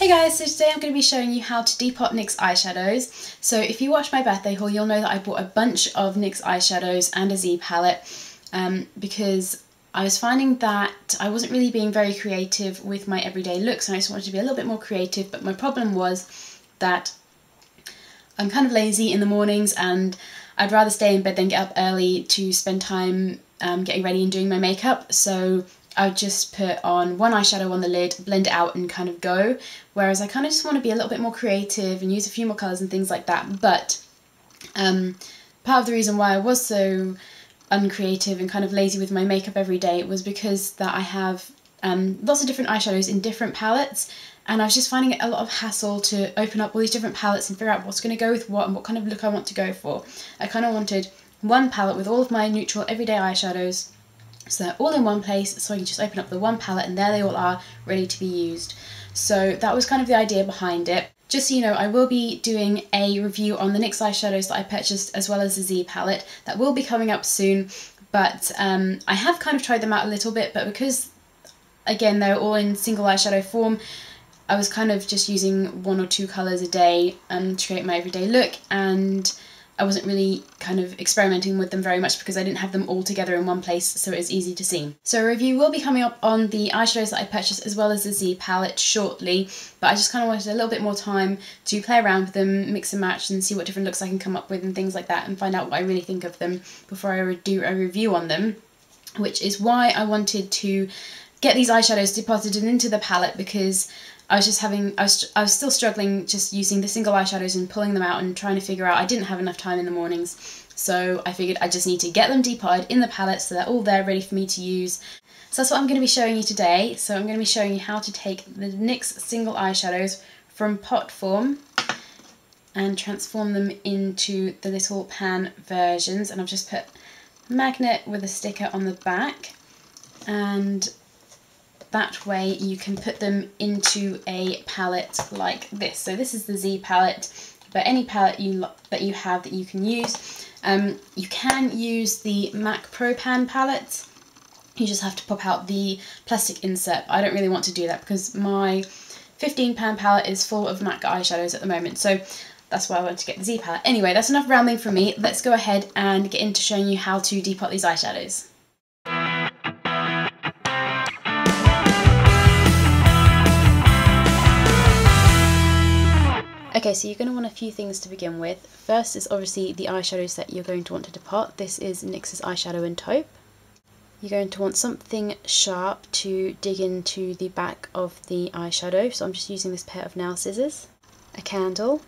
Hey guys, so today I'm going to be showing you how to depot NYX eyeshadows. So if you watched my birthday haul, you'll know that I bought a bunch of NYX eyeshadows and a Z palette because I was finding that I wasn't really being very creative with my everyday looks and I just wanted to be a little bit more creative, but my problem was that I'm kind of lazy in the mornings and I'd rather stay in bed than get up early to spend time getting ready and doing my makeup. So I would just put on one eyeshadow on the lid, blend it out and kind of go, whereas I kind of just want to be a little bit more creative and use a few more colours and things like that. But part of the reason why I was so uncreative and kind of lazy with my makeup every day was because that I have lots of different eyeshadows in different palettes, and I was just finding it a lot of hassle to open up all these different palettes and figure out what's going to go with what and what kind of look I want to go for. I kind of wanted one palette with all of my neutral everyday eyeshadows, so they're all in one place, so I can just open up the one palette and there they all are, ready to be used. So that was kind of the idea behind it. Just so you know, I will be doing a review on the NYX eyeshadows that I purchased as well as the Z palette. That will be coming up soon, but I have kind of tried them out a little bit, but because, again, they're all in single eyeshadow form, I was kind of just using one or two colours a day to create my everyday look, and I wasn't really kind of experimenting with them very much because I didn't have them all together in one place, so it was easy to see. So a review will be coming up on the eyeshadows that I purchased as well as the Z palette shortly, but I just kind of wanted a little bit more time to play around with them, mix and match and see what different looks I can come up with and things like that, and find out what I really think of them before I do a review on them, which is why I wanted to get these eyeshadows deposited into the palette, because I was still struggling just using the single eyeshadows and pulling them out and trying to figure out. I didn't have enough time in the mornings, so I figured I just need to get them depotted in the palette so they're all there ready for me to use. So that's what I'm going to be showing you today. So I'm going to be showing you how to take the NYX single eyeshadows from pot form and transform them into the little pan versions, and I've just put a magnet with a sticker on the back, and that way you can put them into a palette like this. So this is the Z palette, but any palette that you have that you can use. You can use the MAC Pro Pan palette. You just have to pop out the plastic insert. I don't really want to do that because my 15 pan palette is full of MAC eyeshadows at the moment. So that's why I wanted to get the Z palette. Anyway, that's enough rambling from me. Let's go ahead and get into showing you how to depot these eyeshadows. Okay, so you're going to want a few things to begin with. First is obviously the eyeshadows that you're going to want to depot. This is NYX's eyeshadow and taupe. You're going to want something sharp to dig into the back of the eyeshadow, so I'm just using this pair of nail scissors, a candle,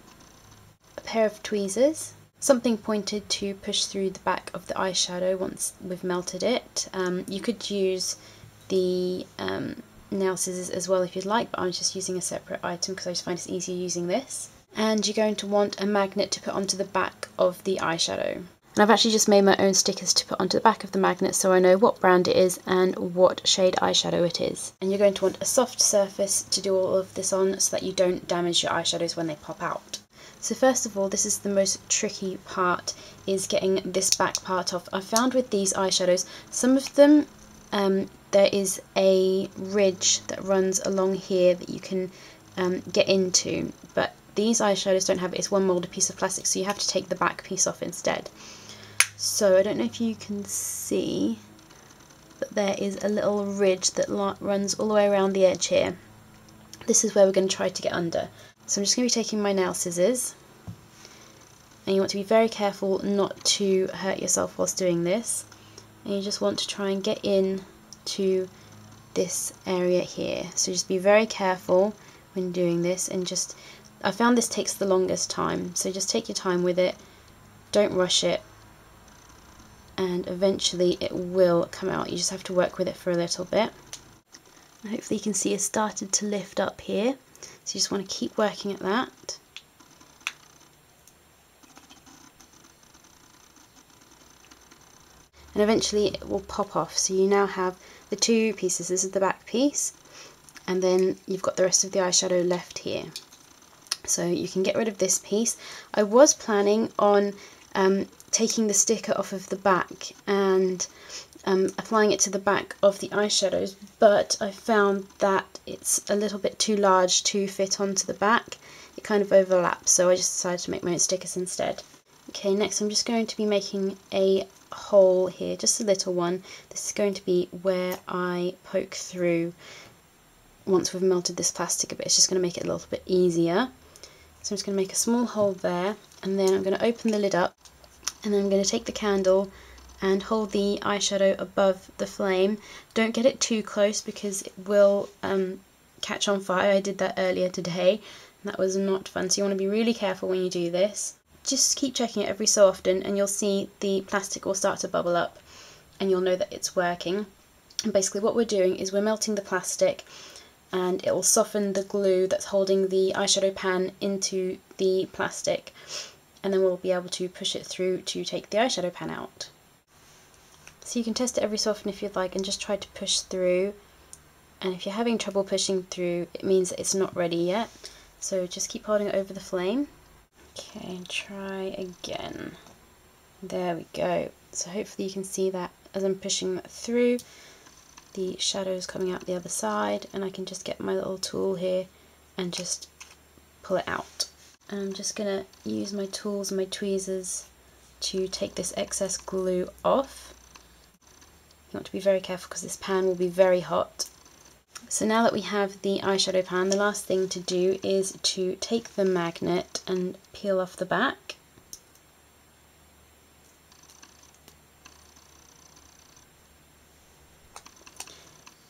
a pair of tweezers, something pointed to push through the back of the eyeshadow once we've melted it. You could use the nail scissors as well if you'd like, but I'm just using a separate item because I just find it's easier using this. And you're going to want a magnet to put onto the back of the eyeshadow. And I've actually just made my own stickers to put onto the back of the magnet so I know what brand it is and what shade eyeshadow it is. And you're going to want a soft surface to do all of this on so that you don't damage your eyeshadows when they pop out. So first of all, this is the most tricky part, is getting this back part off. I found with these eyeshadows, some of them there is a ridge that runs along here that you can get into, but these eyeshadows don't have it. It's one moulded piece of plastic, so you have to take the back piece off instead. So I don't know if you can see, but there is a little ridge that runs all the way around the edge here. This is where we're going to try to get under. So I'm just going to be taking my nail scissors, and you want to be very careful not to hurt yourself whilst doing this, and you just want to try and get in to this area here. So just be very careful when doing this, and just, I found this takes the longest time, so just take your time with it, don't rush it, and eventually it will come out. You just have to work with it for a little bit. And hopefully you can see it started to lift up here, so you just want to keep working at that. And eventually it will pop off, so you now have the two pieces. This is the back piece, and then you've got the rest of the eyeshadow left here. So you can get rid of this piece. I was planning on taking the sticker off of the back and applying it to the back of the eyeshadows, but I found that it's a little bit too large to fit onto the back. It kind of overlaps, so I just decided to make my own stickers instead. Okay, next I'm just going to be making a hole here, just a little one. This is going to be where I poke through once we've melted this plastic a bit. It's just going to make it a little bit easier. So I'm just going to make a small hole there, and then I'm going to open the lid up, and then I'm going to take the candle and hold the eyeshadow above the flame. Don't get it too close because it will catch on fire. I did that earlier today and that was not fun, so you want to be really careful when you do this. Just keep checking it every so often and you'll see the plastic will start to bubble up and you'll know that it's working. And basically what we're doing is we're melting the plastic and it will soften the glue that's holding the eyeshadow pan into the plastic, and then we'll be able to push it through to take the eyeshadow pan out. So you can test it every so often if you'd like and just try to push through, and if you're having trouble pushing through it means that it's not ready yet, so just keep holding it over the flame. Okay, try again. There we go. So hopefully you can see that as I'm pushing that through, the shadow's coming out the other side, and I can just get my little tool here and just pull it out. And I'm just going to use my tools and my tweezers to take this excess glue off. You want to be very careful because this pan will be very hot. So now that we have the eyeshadow pan, the last thing to do is to take the magnet and peel off the back.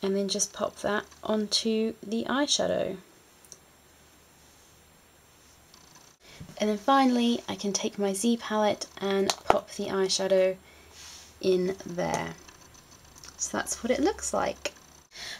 And then just pop that onto the eyeshadow. And then finally I can take my Z palette and pop the eyeshadow in there. So that's what it looks like.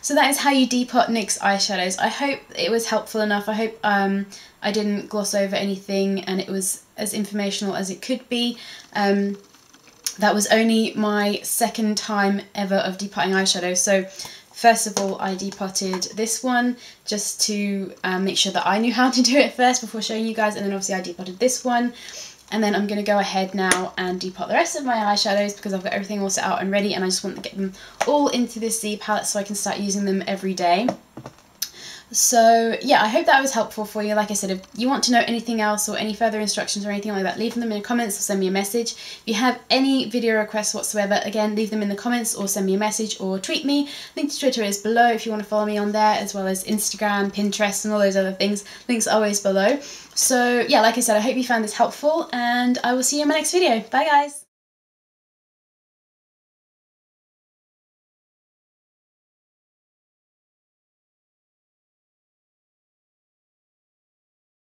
So that is how you depot NYX eyeshadows. I hope it was helpful enough. I hope I didn't gloss over anything and it was as informational as it could be. That was only my second time ever of depotting eyeshadow. So first of all I depotted this one just to make sure that I knew how to do it first before showing you guys, and then obviously I depotted this one. And then I'm going to go ahead now and depot the rest of my eyeshadows because I've got everything all set out and ready, and I just want to get them all into this Z palette so I can start using them every day. So yeah, I hope that was helpful for you. Like I said, if you want to know anything else or any further instructions or anything like that, leave them in the comments or send me a message. If you have any video requests whatsoever, again, leave them in the comments or send me a message or tweet me. Link to Twitter is below if you want to follow me on there, as well as Instagram, Pinterest and all those other things. Links are always below. So yeah, like I said, I hope you found this helpful and I will see you in my next video. Bye guys!